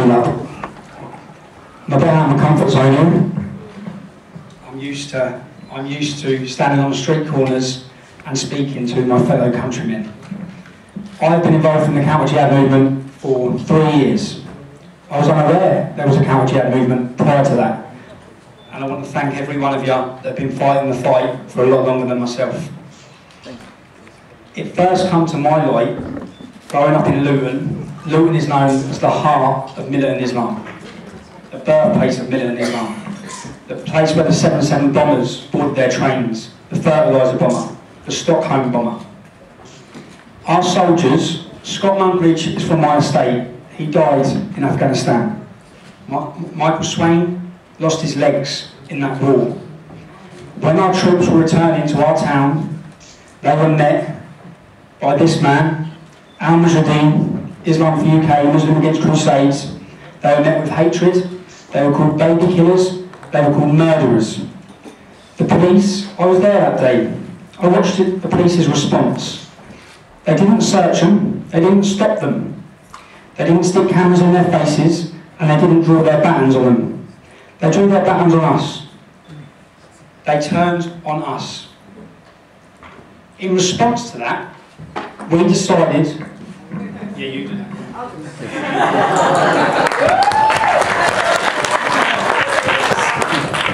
stand up. I'm a bit out of my comfort zone here. I'm used to standing on street corners and speaking to my fellow countrymen. I've been involved in the counter jihad movement for 3 years. I was unaware there was a counter jihad movement prior to that. And I want to thank every one of you that have been fighting the fight for a lot longer than myself. It first come to my light growing up in Luton. Luton is known as the heart of militant Islam, the birthplace of militant Islam, the place where the 7/7 bombers boarded their trains, the fertiliser bomber, the Stockholm bomber. Our soldiers, Scott Monkridge is from my estate. He died in Afghanistan. Michael Swain lost his legs in that war. When our troops were returning to our town, they were met by this man, Al Mujahideen, Islam for UK, Muslim Against Crusades. They were met with hatred. They were called baby killers. They were called murderers. The police, I was there that day. I watched the police's response. They didn't search them. They didn't stop them. They didn't stick cameras in their faces, and they didn't draw their batons on them. They drew their batons on us. They turned on us. In response to that, we decided... Yeah, you did.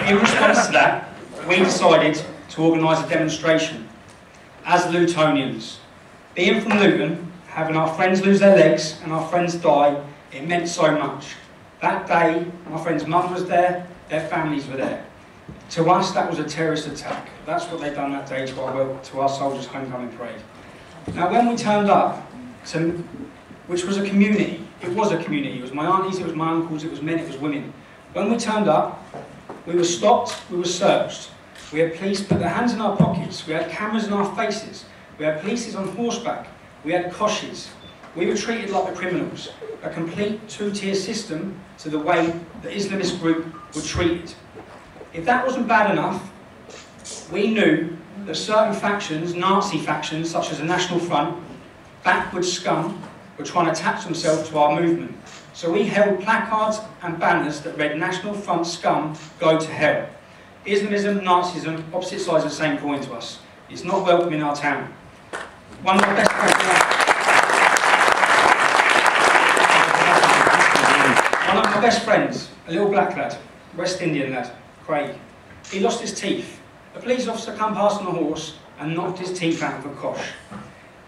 In response to that, we decided to organise a demonstration as Lutonians. Being from Luton, having our friends lose their legs and our friends die, it meant so much. That day, my friend's mum was there, their families were there. To us, that was a terrorist attack. That's what they'd done that day to our soldiers' homecoming parade. Now, when we turned up, which was a community, it was my aunties, it was my uncles, it was men, it was women. When we turned up, we were stopped, we were searched. We had police put their hands in our pockets, we had cameras in our faces, we had police on horseback, we had koshes. We were treated like the criminals, a complete two-tier system to the way the Islamist group were treated. If that wasn't bad enough, we knew that certain factions, Nazi factions such as the National Front, backward scum, were trying to attach themselves to our movement. So we held placards and banners that read National Front scum, go to hell. Islamism, Nazism, opposite sides of the same coin to us. It's not welcome in our town. One of my best friends, a little black lad, West Indian lad, Craig, he lost his teeth. A police officer come past on a horse and knocked his teeth out with a kosh.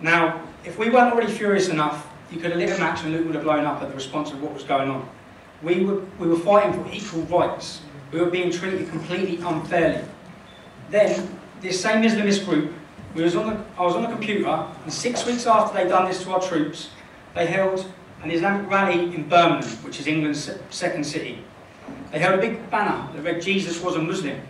Now, if we weren't already furious enough, you could have lit a match and Luton would have blown up at the response of what was going on. We were fighting for equal rights. We were being treated completely unfairly. Then, this same Islamist group, I was on a computer, and 6 weeks after they'd done this to our troops, they held an Islamic rally in Birmingham, which is England's second city. They held a big banner that read, Jesus was a Muslim.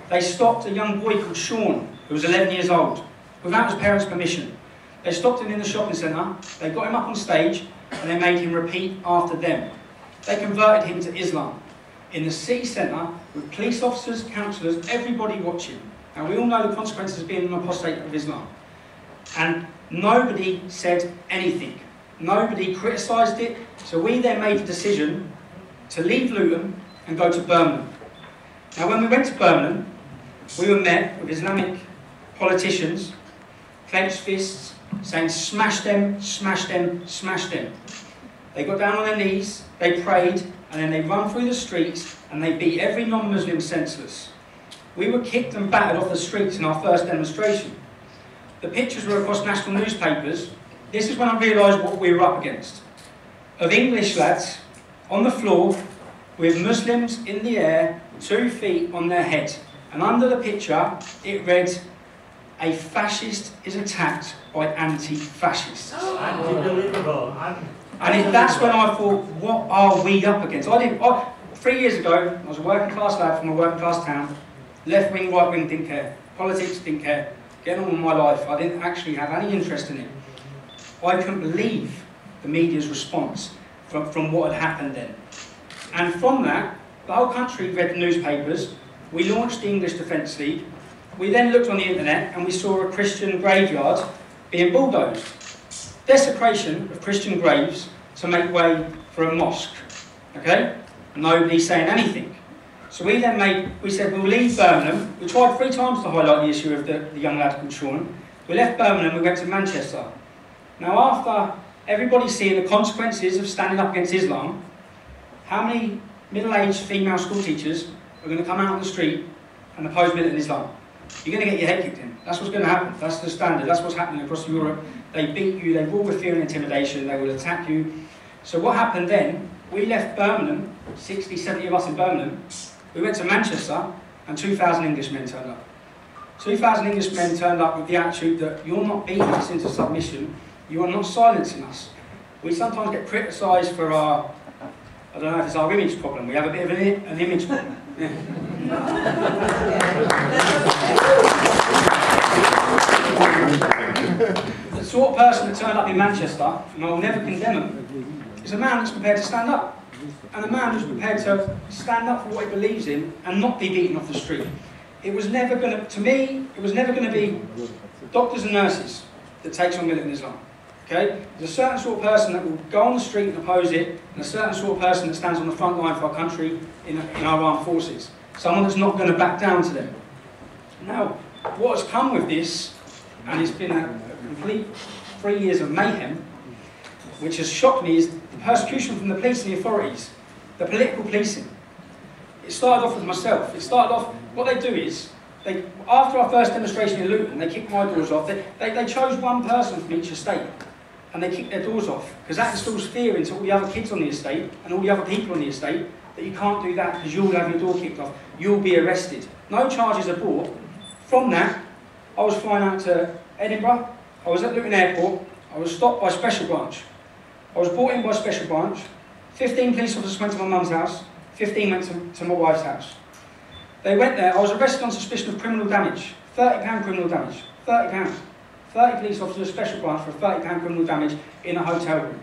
They stopped a young boy called Sean, who was 11 years old, without his parents' permission. They stopped him in the shopping centre, they got him up on stage, and they made him repeat after them. They converted him to Islam. In the city centre, with police officers, counsellors, everybody watching. Now, we all know the consequences of being an apostate of Islam. And nobody said anything. Nobody criticised it. So we then made the decision to leave Luton and go to Birmingham. Now, when we went to Birmingham, we were met with Islamic politicians, clenched fists, saying, smash them, smash them, smash them. They got down on their knees, they prayed, and then they run through the streets and they beat every non-Muslim senseless. We were kicked and battered off the streets in our first demonstration. The pictures were across national newspapers. This is when I realised what we were up against. Of English lads on the floor with Muslims in the air, 2 feet on their head. And under the picture, it read, a fascist is attacked by anti-fascists. Unbelievable. And that's when I thought, what are we up against? 3 years ago, I was a working class lad from a working class town. Left wing, right wing, didn't care. Politics, didn't care. Getting on with my life, I didn't actually have any interest in it. I couldn't believe the media's response from what had happened then. And from that, the whole country read the newspapers. We launched the English Defence League. We then looked on the internet and we saw a Christian graveyard being bulldozed. Desecration of Christian graves to make way for a mosque. Okay? Nobody's saying anything. So we said we'll leave Birmingham. We tried 3 times to highlight the issue of the young lad called Sean. We left Birmingham, we went to Manchester. Now after everybody seeing the consequences of standing up against Islam, how many middle-aged female school teachers are going to come out on the street and oppose militant Islam? You're going to get your head kicked in. That's what's going to happen. That's the standard. That's what's happening across Europe. They beat you, they rule with fear and intimidation, they will attack you. So what happened then, we left Birmingham, 60, 70 of us in Birmingham, we went to Manchester and 2,000 Englishmen turned up. 2,000 Englishmen turned up with the attitude that you're not beating us into submission, you are not silencing us. We sometimes get criticised for our, I don't know if it's our image problem, we have a bit of an image problem. The sort of person that turned up in Manchester, and I will never condemn him, is a man that's prepared to stand up. And a man who's prepared to stand up for what he believes in and not be beaten off the street. It was never going to, me, it was never going to be doctors and nurses that takes on militant Islam. Okay? There's a certain sort of person that will go on the street and oppose it, and a certain sort of person that stands on the front line for our country in our armed forces. Someone that's not going to back down to them. Now, what has come with this, and it's been a complete 3 years of mayhem, which has shocked me, is the persecution from the police and the authorities, the political policing. It started off with myself. It started off, what they do is, after our first demonstration in Luton, they kicked my doors off. They chose one person from each estate, and they kicked their doors off, because that instills fear into all the other kids on the estate, and all the other people on the estate, that you can't do that because you'll have your door kicked off, you'll be arrested. No charges are brought. From that, I was flying out to Edinburgh, I was at Luton Airport, I was stopped by Special Branch. I was brought in by Special Branch, 15 police officers went to my mum's house, 15 went to my wife's house. They went there, I was arrested on suspicion of criminal damage, £30 criminal damage, £30. 30 police officers, Special Branch for £30 criminal damage in a hotel room.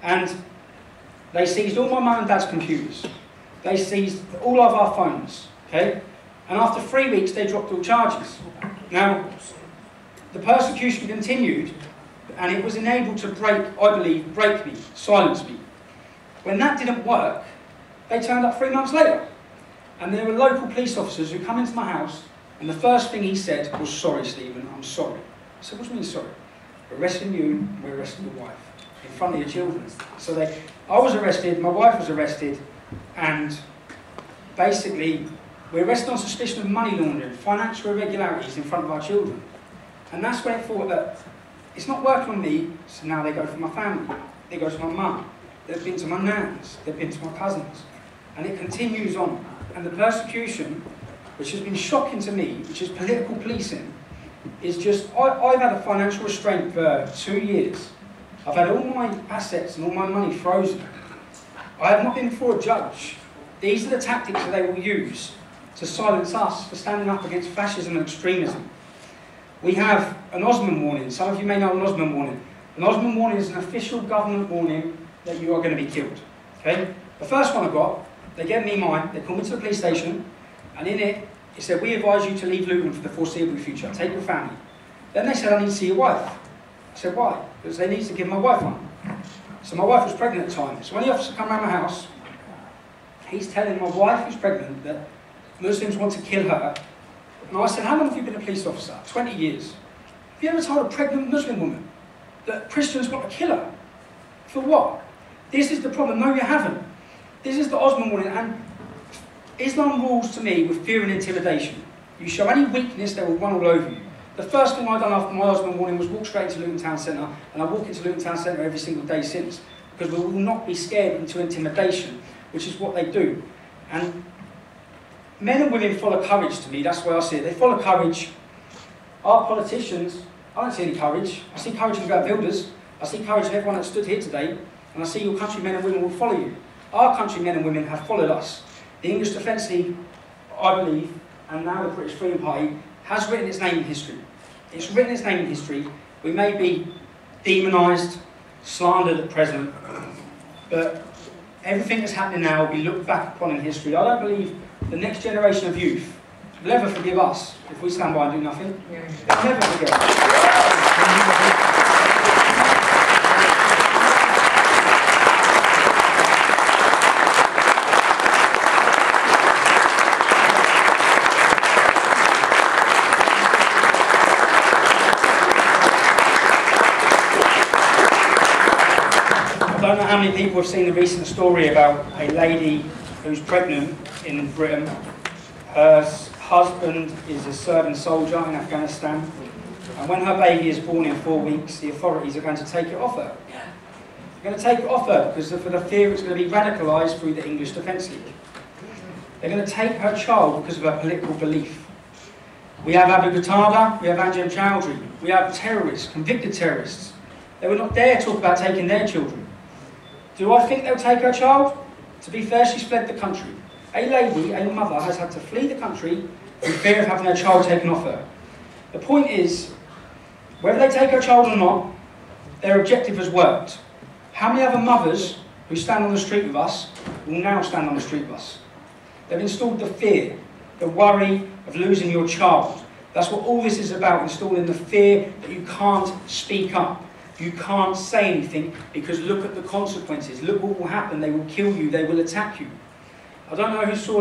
And they seized all my mum and dad's computers. They seized all of our phones, okay? And after 3 weeks, they dropped all charges. Now, the persecution continued, and it was enabled to break me, silence me. When that didn't work, they turned up 3 months later. And there were local police officers who come into my house, and the first thing he said was, "Sorry, Stephen, I'm sorry." I said, "What do you mean sorry?" "We're arresting you, we're arresting your wife, in front of your children." So I was arrested, my wife was arrested, and basically, we're arrested on suspicion of money laundering, financial irregularities in front of our children. And that's when it thought that it's not working on me, so now they go for my family, they go to my mum, they've been to my nans, they've been to my cousins, and it continues on. And the persecution, which has been shocking to me, which is political policing, is just, I've had a financial restraint for 2 years. I've had all my assets and all my money frozen. I have not been before a judge. These are the tactics that they will use to silence us for standing up against fascism and extremism. We have an Osman warning. Some of you may know an Osman warning. An Osman warning is an official government warning that you are going to be killed. Okay? The first one I got, they gave me mine, they called me to the police station, and in it said, "We advise you to leave Luton for the foreseeable future, take your family." Then they said, "I need to see your wife." I said, "Why?" Because they need to give my wife one. So my wife was pregnant at the time. So when the officer came around my house, he's telling my wife who's pregnant that Muslims want to kill her. And I said, "How long have you been a police officer?" 20 years. "Have you ever told a pregnant Muslim woman that Christians want to kill her? For what?" This is the problem. No, you haven't. This is the Osman warning. And Islam rules to me with fear and intimidation. You show any weakness, they will run all over you. The first thing I've done after my Osman warning was walk straight into Luton Town Centre, and I walk into Luton Town Centre every single day since, because we will not be scared into intimidation, which is what they do. And men and women follow courage to me, that's why I see it. They follow courage. Our politicians, I don't see any courage. I see courage in Gert Wilders. I see courage in everyone that stood here today, and I see your countrymen and women will follow you. Our countrymen and women have followed us. The English Defence League, I believe, and now the British Freedom Party, has written its name in history. It's written its name in history. We may be demonised, slandered at present, but everything that's happening now will be looked back upon in history. I don't believe the next generation of youth will ever forgive us if we stand by and do nothing. They'll never forgive us. don't know how many people have seen the recent story about a lady who's pregnant in Britain. Her husband is a serving soldier in Afghanistan, and when her baby is born in 4 weeks, the authorities are going to take it off her. They're going to take it off her because of the fear it's going to be radicalised through the English Defence League. They're going to take her child because of her political belief. We have Abu Qatada, we have Anjem Chowdhury, we have terrorists, convicted terrorists. They would not dare talk about taking their children. Do I think they'll take her child? To be fair, she's fled the country. A lady, a mother, has had to flee the country in fear of having her child taken off her. The point is, whether they take her child or not, their objective has worked. How many other mothers who stand on the street with us will now stand on the street with us? They've installed the fear, the worry of losing your child. That's what all this is about, installing the fear that you can't speak up. You can't say anything because look at the consequences. Look what will happen. They will kill you. They will attack you. I don't know who saw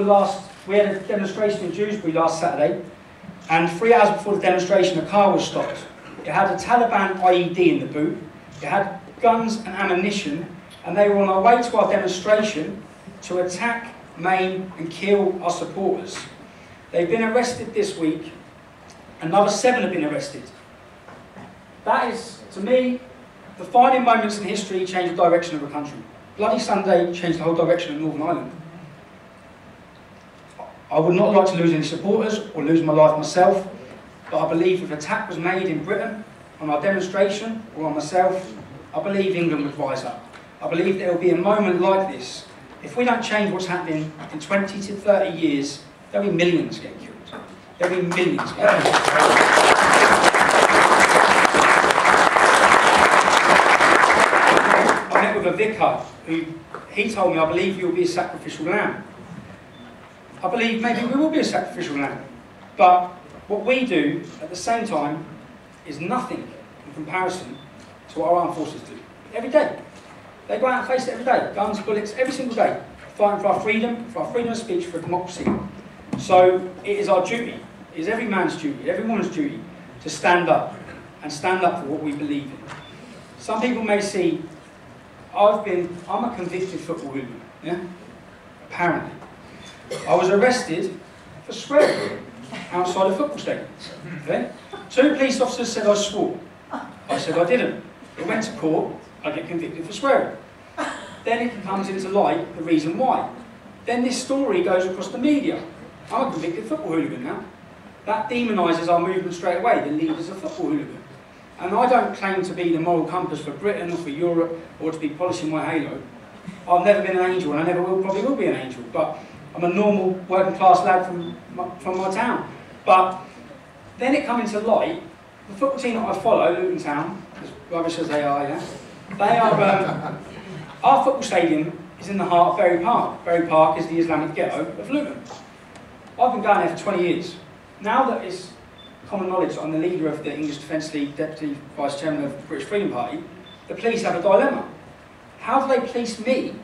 we had a demonstration in Dewsbury last Saturday, and 3 hours before the demonstration, a car was stopped. It had a Taliban IED in the boot. It had guns and ammunition, and they were on their way to our demonstration to attack, maim and kill our supporters. They've been arrested this week. Another 7 have been arrested. That is, to me, defining moments in history change the direction of a country. Bloody Sunday changed the whole direction of Northern Ireland. I would not like to lose any supporters or lose my life myself, but I believe if an attack was made in Britain on our demonstration or on myself, I believe England would rise up. I believe there will be a moment like this. If we don't change what's happening in 20 to 30 years, there'll be millions getting killed. There'll be millions getting killed. I met with a vicar who, he told me, I believe you'll be a sacrificial lamb. I believe maybe we will be a sacrificial lamb. But what we do at the same time is nothing in comparison to what our armed forces do. Every day. They go out and face it every day. Guns, bullets, every single day. Fighting for our freedom of speech, for democracy. So it is our duty, it is every man's duty, every woman's duty to stand up and stand up for what we believe in. Some people may see, I'm a convicted football hooligan, yeah? Apparently. I was arrested for swearing outside a football stadium. Okay? 2 police officers said I swore. I said I didn't. It went to court, I get convicted for swearing. Then it comes into light the reason why. Then this story goes across the media. I'm a convicted football hooligan now. That demonises our movement straight away, the leaders of football hooligan. And I don't claim to be the moral compass for Britain or for Europe or to be polishing my halo. I've never been an angel and I never will, probably will be an angel, but I'm a normal working class lad from my town. But then it comes into light, the football team that I follow, Luton Town, as rubbish as they are, yeah, they are, our football stadium is in the heart of Bury Park. Bury Park is the Islamic ghetto of Luton. I've been going there for 20 years. Now that it's common knowledge that I'm the leader of the English Defence League, Deputy Vice Chairman of the British Freedom Party, the police have a dilemma. How do they police me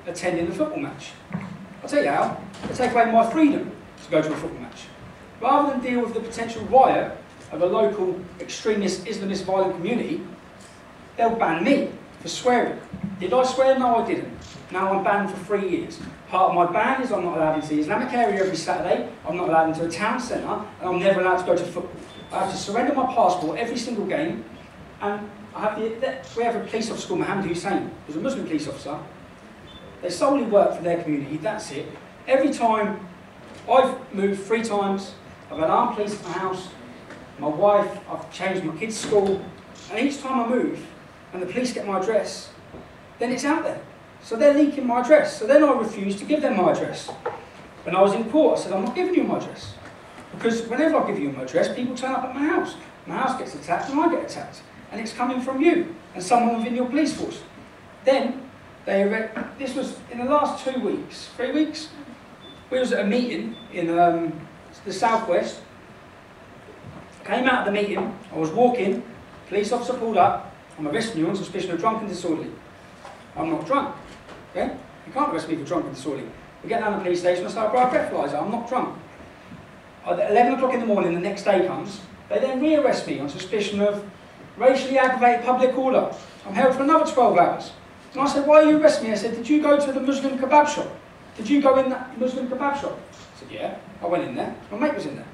attending the football match? I'll tell you how. They take away my freedom to go to a football match. Rather than deal with the potential riot of a local extremist Islamist violent community, they'll ban me for swearing. Did I swear? No, I didn't. Now I'm banned for 3 years. Part of my ban is I'm not allowed into the Islamic area every Saturday, I'm not allowed into a town centre, and I'm never allowed to go to football. I have to surrender my passport every single game, and we have a police officer called Mohammed Hussein, who's a Muslim police officer. They solely work for their community, that's it. Every time, I've moved 3 times, I've had armed police at my house, my wife, I've changed my kids' school, and each time I move, and the police get my address, then it's out there. So they're leaking my address. So then I refused to give them my address. When I was in court, I said, I'm not giving you my address. Because whenever I give you my address, people turn up at my house. My house gets attacked and I get attacked. And it's coming from you and someone within your police force. Then, this was in the last 2 weeks, 3 weeks, we was at a meeting in the southwest. Came out of the meeting, I was walking, police officer pulled up, I'm arresting you on suspicion of drunk and disorderly. I'm not drunk. Okay? You can't arrest me for drunk and disorderly. We get down to the police station, I start a breathalyzer, I'm not drunk. At 11 o'clock in the morning, the next day comes, they then re-arrest me on suspicion of racially aggravated public order. I'm held for another 12 hours. And I said, why are you arresting me? I said, did you go to the Muslim kebab shop? Did you go in that Muslim kebab shop? I said, yeah, I went in there. My mate was in there.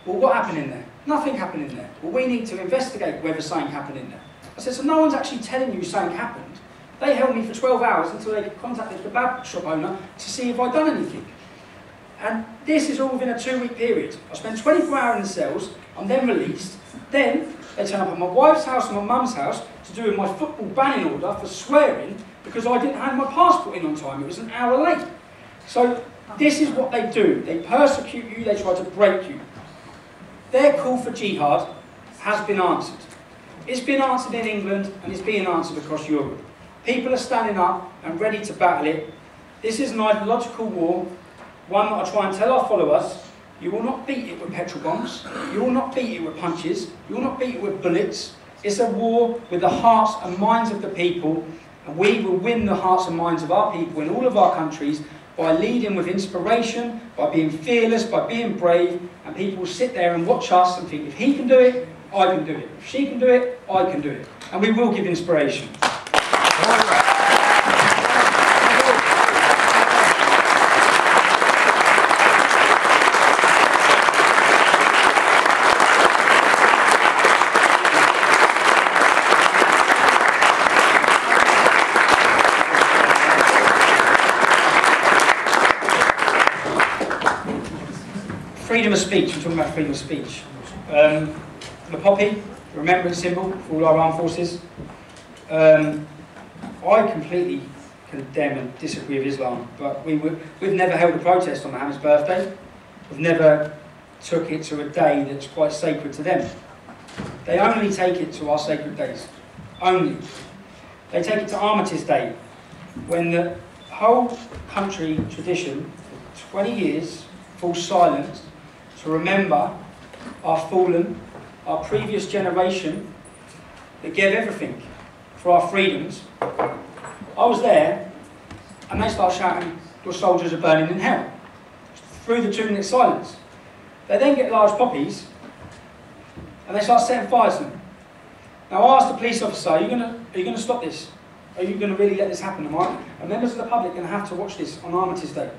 Well, what happened in there? Nothing happened in there. Well, we need to investigate whether something happened in there. I said, so no one's actually telling you something happened. They held me for 12 hours until they could contact the kebab shop owner to see if I'd done anything. And this is all within a 2-week period. I spent 24 hours in the cells, I'm then released. Then they turn up at my wife's house and my mum's house to do with my football banning order for swearing because I didn't have my passport in on time. It was an hour late. So this is what they do. They persecute you, they try to break you. Their call for jihad has been answered. It's been answered in England and it's being answered across Europe. People are standing up and ready to battle it. This is an ideological war, one that I try and tell our followers, you will not beat it with petrol bombs, you will not beat it with punches, you will not beat it with bullets. It's a war with the hearts and minds of the people, and we will win the hearts and minds of our people in all of our countries by leading with inspiration, by being fearless, by being brave, and people will sit there and watch us and think, if he can do it, I can do it. If she can do it, I can do it. And we will give inspiration. Freedom of speech, we're talking about freedom of speech. The poppy, the remembrance symbol for all our armed forces. I completely condemn and disagree with Islam, but we've never held a protest on Muhammad's birthday. We've never took it to a day that's quite sacred to them. They only take it to our sacred days. Only. They take it to Armistice Day, when the whole country tradition, for 20 years, falls silent to remember our fallen, our previous generation that gave everything for our freedoms. I was there and they start shouting, your soldiers are burning in hell, through the 2-minute silence. They then get large poppies and they start setting fire to them. Now I asked the police officer, are you going to stop this? Are you going to really let this happen? And members of the public are going to have to watch this on Armistice Day.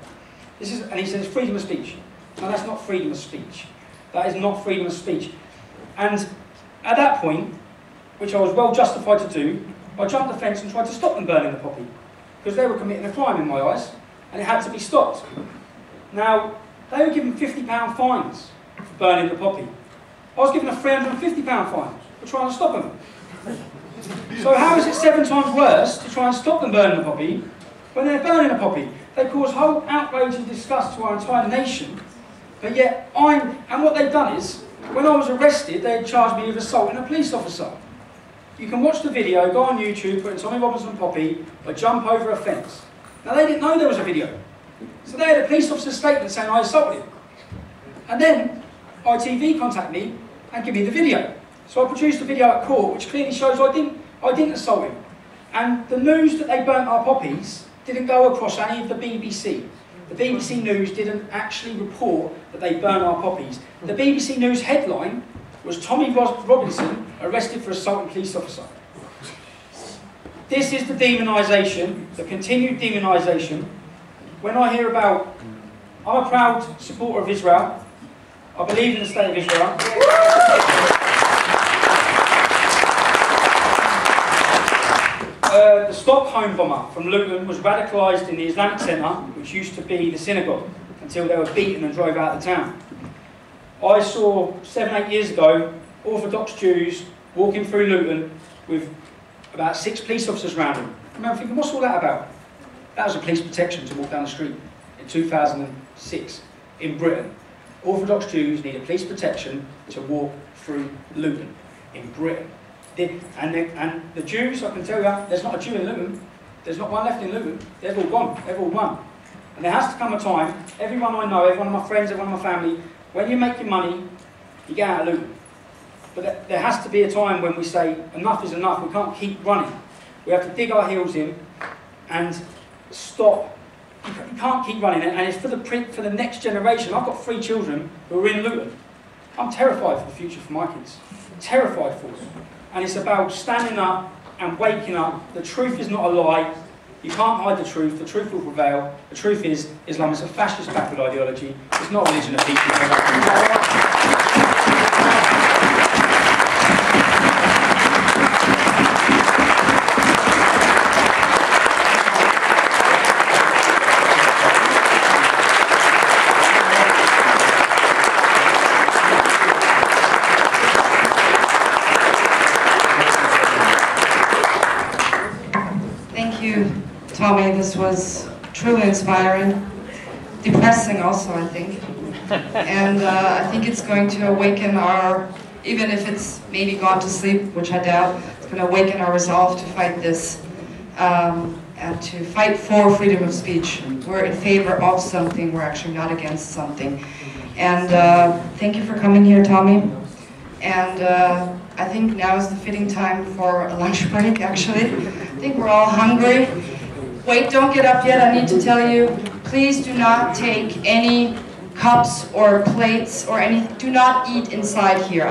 And he says freedom of speech. No, that's not freedom of speech. That is not freedom of speech. And at that point, which I was well justified to do, I jumped the fence and tried to stop them burning the poppy, because they were committing a crime in my eyes, and it had to be stopped. Now, they were given £50 fines for burning the poppy. I was given a £350 fine for trying to stop them. So how is it 7 times worse to try and stop them burning the poppy when they're burning a poppy? They cause whole outrage and disgust to our entire nation, but yet and what they've done is, when I was arrested, they had charged me with assaulting a police officer. You can watch the video, go on YouTube, put in Tommy Robinson Poppy, or jump over a fence. Now they didn't know there was a video. So they had a police officer's statement saying I assaulted him. And then ITV contacted me and give me the video. So I produced the video at court, which clearly shows I didn't assault him. And the news that they burnt our poppies didn't go across any of the BBC. The BBC News didn't actually report that they burnt our poppies. The BBC News headline was Tommy Robinson arrested for assaulting police officer. This is the demonisation, the continued demonisation. When I hear about, I'm a proud supporter of Israel. I believe in the state of Israel. The Stockholm bomber from Luton was radicalised in the Islamic Centre, which used to be the synagogue, until they were beaten and drove out of the town. I saw 7-8 years ago Orthodox Jews walking through Luton with about 6 police officers around them. I remember thinking, what's all that about? That was a police protection to walk down the street in 2006 in Britain. Orthodox Jews need a police protection to walk through Luton in Britain. And the Jews, I can tell you, there's not a Jew in Luton. There's not one left in Luton. They've all gone. They've all won. And there has to come a time, everyone I know, everyone of my friends, everyone of my family, when you make your money, you get out of Luton. But there has to be a time when we say, enough is enough, we can't keep running. We have to dig our heels in and stop. You can't keep running it, and it's for the next generation. I've got 3 children who are in Luton. I'm terrified for the future for my kids. I'm terrified for them. And it's about standing up and waking up. The truth is not a lie. You can't hide the truth will prevail. The truth is, Islam is a fascist backward ideology. It's not a religion of peace. Thank you, Tommy. This was truly inspiring. Depressing also, I think. And I think it's going to awaken our, even if it's maybe gone to sleep, which I doubt, it's going to awaken our resolve to fight this and to fight for freedom of speech. We're in favor of something, we're actually not against something. And thank you for coming here, Tommy. And I think now is the fitting time for a lunch break, actually. I think we're all hungry. Wait, don't get up yet. I need to tell you, please do not take any cups or plates or anything. Do not eat inside here.